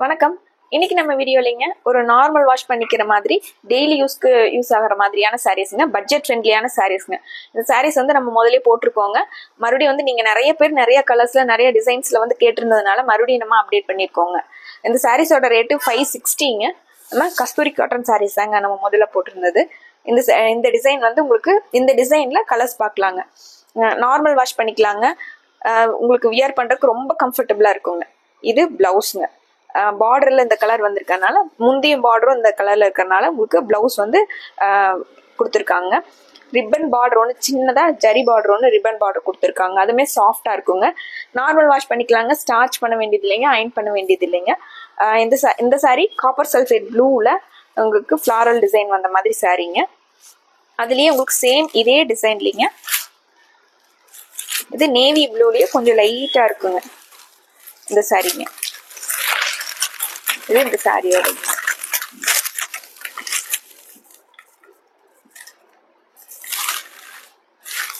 வணக்கம். இன்னைக்கு நம்ம வீடியோலிங்க ஒரு நார்மல் வாஷ் பண்ணிக்கிற மாதிரி டெய்லி யூஸ் ஆகிற மாதிரியான சாரீஸ்ங்க, பட்ஜெட் ஃப்ரெண்ட்லியான சாரீஸ்ங்க. இந்த சாரீஸ் வந்து நம்ம முதலே போட்டிருக்கோங்க. மறுபடியும் வந்து நீங்க நிறைய பேர் நிறைய கலர்ஸ்ல நிறைய டிசைன்ஸ்ல வந்து கேட்டிருந்ததுனால மறுபடியும் நம்ம அப்டேட் பண்ணிருக்கோங்க. இந்த சாரீஸோட ரேட்டு 560ங்க. நம்ம கஸ்தூரி காட்டன் சாரீஸ் தாங்க நம்ம முதல்ல போட்டிருந்தது. இந்த டிசைன் வந்து உங்களுக்கு இந்த டிசைன்ல கலர்ஸ் பார்க்கலாங்க. நார்மல் வாஷ் பண்ணிக்கலாங்க. உங்களுக்கு வியர் பண்றதுக்கு ரொம்ப கம்ஃபர்டபுளா இருக்குங்க. இது பிளவுஸ்ங்க. பார்டர்ல இந்த கலர் வந்திருக்கனால, முந்தைய பார்டரும் இந்த கலர்ல இருக்கறனால உங்களுக்கு பிளவுஸ் வந்து கொடுத்துருக்காங்க. ரிப்பன் பார்டர் ஒன்று சின்னதா, ஜரி பார்டர் ஒன்று ரிப்பன் பார்டர் கொடுத்துருக்காங்க. அதுமே சாஃப்டா இருக்குங்க. நார்மல் வாஷ் பண்ணிக்கலாங்க. ஸ்டார்ச் பண்ண வேண்டியது இல்லைங்க, அயன் பண்ண வேண்டியது இல்லைங்க. இந்த சாரீ காப்பர் சல்ஃபேட் ப்ளூல உங்களுக்கு ஃபிளாரல் டிசைன் வந்த மாதிரி சாரீங்க. அதுலயே உங்களுக்கு சேம் இதே டிசைன்லிங்க. இது நேவி ப்ளூலயே கொஞ்சம் லைட்டா இருக்குங்க இந்த சாரீங்க. இது இந்த சாரியோட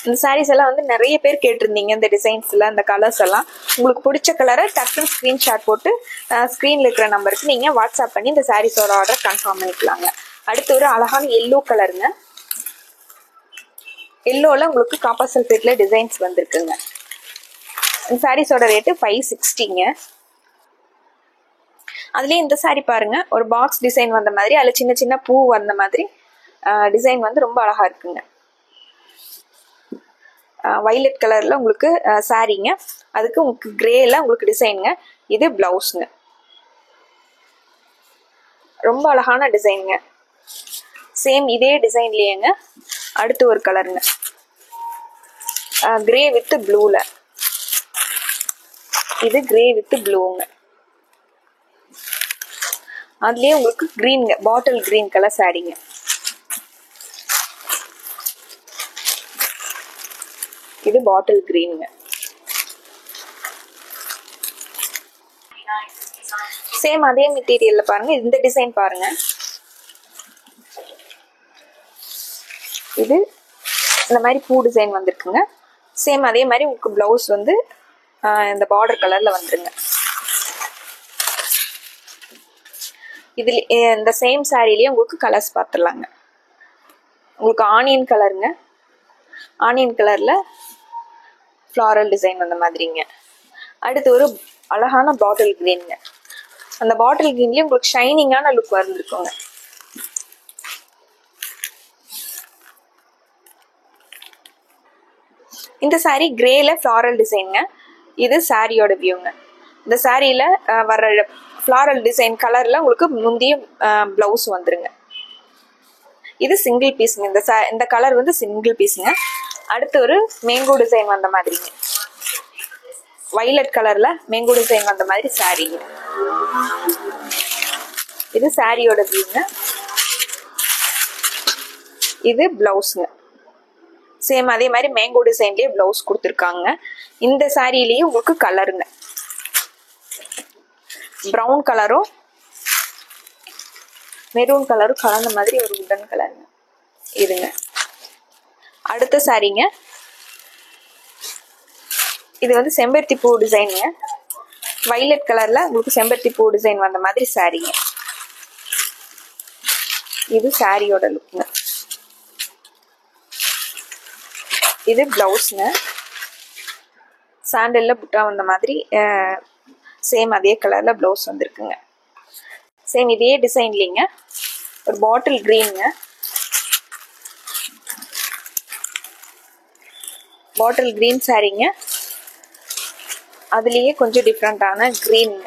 இந்த சாரீஸ் எல்லாம் வந்து நிறைய பேர் கேட்டிருந்தீங்க. இந்த டிசைன்ஸ்ல இந்த கலர்ஸ் எல்லாம் உங்களுக்கு பிடிச்ச கலரை டக்குன்னு ஸ்கிரீன்ஷாட் போட்டு ஸ்கிரீன்ல இருக்கிற நம்பருக்கு நீங்க வாட்ஸ்அப் பண்ணி இந்த சாரீஸோட ஆர்டர் கன்ஃபார்ம் பண்ணிக்கலாங்க. அடுத்து ஒரு அழகான எல்லோ கலருங்க. எல்லோல உங்களுக்கு காப்பர் சல்ஃபேட்ல டிசைன்ஸ் வந்திருக்குங்க. இந்த சாரீஸோட ரேட்டு 560ங்க. அதுலயே இந்த சாரி பாருங்க, ஒரு பாக்ஸ் டிசைன் வந்த மாதிரி, அதுல சின்ன சின்ன பூ வந்த மாதிரி டிசைன் வந்து ரொம்ப அழகா இருக்குங்க. வைலட் கலர்ல உங்களுக்கு சாரீங்க. அதுக்கு உங்களுக்கு கிரேல உங்களுக்கு டிசைனுங்க. இது பிளவுஸ்ங்க. ரொம்ப அழகான டிசைனுங்க. சேம் இதே டிசைன்லயேங்க அடுத்து ஒரு கலருங்க. கிரே வித் ப்ளூல. இது கிரே வித் ப்ளூங்க. அதுலயே உங்களுக்கு கிரீன்ங்க, பாட்டில் கிரீன் கலர் சாரீங்க. இது பாட்டில் கிரீன்ங்க. சேம் அதே மெட்டீரியல்ல பாருங்க. இந்த டிசைன் பாருங்க. இது இந்த மாதிரி பூ டிசைன் வந்திருக்குங்க. சேம் அதே மாதிரி உங்களுக்கு பிளவுஸ் வந்து இந்த பார்டர் கலர்ல வந்துருங்க. இதுல இந்த சேம் சாரிலேயே உங்களுக்கு கலர்ஸ் பார்த்துடலாங்க. உங்களுக்கு ஆனியன் கலருங்க. ஆனியன் கலர்ல ஃப்ளாரல் டிசைன் வந்த மாதிரிங்க. அடுத்து ஒரு அழகான பாட்டில் கிரீன்ங்க. அந்த பாட்டில் கிரீன்லயே உங்களுக்கு ஷைனிங்கான லுக் வந்துருக்குங்க. இந்த சாரி கிரேல ஃப்ளாரல் டிசைனுங்க. இது சாரியோட வியூங்க. இந்த சாரியில வர்ற ஃப்ளாரல் டிசைன் கலர்ல உங்களுக்கு முந்தைய பிளவுஸ் வந்துருங்க. இது சிங்கிள் பீஸுங்க. இந்த கலர் வந்து சிங்கிள் பீஸுங்க. அடுத்து ஒரு மேங்கோ டிசைன் வந்த மாதிரிங்க. வைலட் கலர்ல மேங்கோ டிசைன் வந்த மாதிரி சாரீங்க. இது சாரியோட வியூங்க. இது பிளவுஸ்ங்க. சேம் அதே மாதிரி மேங்கோ டிசைன்லயே பிளவுஸ் கொடுத்துருக்காங்க. இந்த சாரியிலேயே உங்களுக்கு கலருங்க. பிரவுன் கலரும் மெரூன் கலரும் கலந்த மாதிரி ஒரு உடன் கலருங்க. இதுங்க அடுத்த சாரீங்க. இது வந்து செம்பருத்தி பூ டிசைனுங்க. வைலட் கலர்ல உங்களுக்கு செம்பருத்தி பூ டிசைன் வந்த மாதிரி சாரீங்க. இது சாரியோட லுக்ங்க. இது பிளவுஸ்ங்க. சாண்டல்ல புட்டா வந்த மாதிரி சேம் அதே கலர்ல பிளவுஸ் வந்திருக்குங்க. சேம் இதே டிசைன்லிங்க ஒரு பாட்டில் கிரீனுங்க. Bottle green சாரீங்க. அதுலயே கொஞ்சம் டிஃப்ரெண்டான கிரீனுங்க.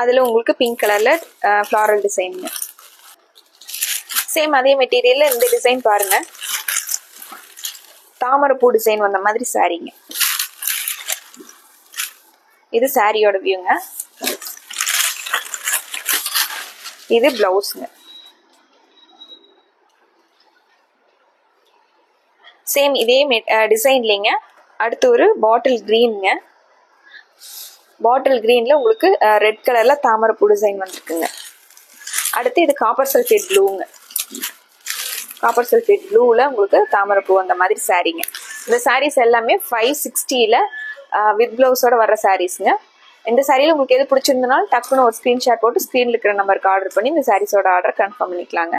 அதுல உங்களுக்கு பிங்க் கலர்ல ஃப்ளாரல் டிசைனுங்க. சேம் அதே மெட்டீரியல்ல இந்த டிசைன் பாருங்க. தாமரைப்பூ டிசைன் வந்த மாதிரி சாரீங்க. இது சாரியோட வியூங்க. இது பிளவுஸ்ங்க. சேம் இதே டிசைன்லிங்க அடுத்து ஒரு பாட்டில் கிரீனுங்க. பாட்டில் கிரீன்ல உங்களுக்கு ரெட் கலர்ல தாமரைப்பூ டிசைன் வந்திருக்குங்க. அடுத்து இது காப்பர் சல்ஃபேட் ப்ளூங்க. காப்பர் சல்ஃபேட் ப்ளூல உங்களுக்கு தாமரைப்பூ அந்த மாதிரி சாரீங்க. இந்த சாரீஸ் எல்லாமே 560ல வித் பிளவுஸோட வர்ற சாரீஸ்ங்க. இந்த சாரியில உங்களுக்கு எது பிடிச்சிருந்தனாலும் டக்குன்னு ஒரு ஸ்கிரீன்ஷாட் போட்டு ஸ்கிரீன்ல இருக்கிற நம்பருக்கு ஆர்டர் பண்ணி இந்த சாரீஸோட ஆர்டர் கன்ஃபார்ம் பண்ணிக்கலாங்க.